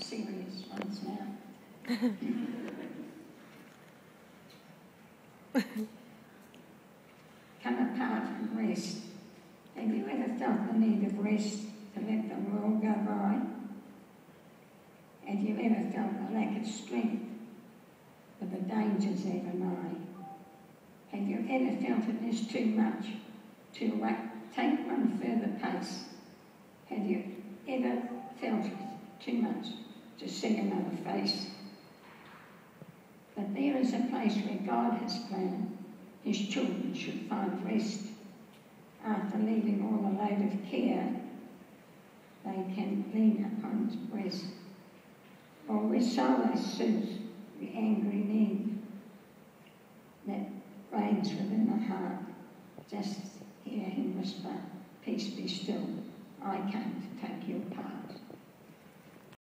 serious ones now. Come apart and rest. Have you ever felt the need of rest to let the world go by? Have you ever felt a lack of strength for the dangers ever nigh? Have you ever felt it is too much to take one further pace? Have you ever felt it too much to see another face? But there is a place where God has planned His children should find rest. After leaving all the load of care, they can lean upon His breast. Or with solace soothe the angry need that reigns within the heart. Just hear Him whisper, peace be still, I came to take your part.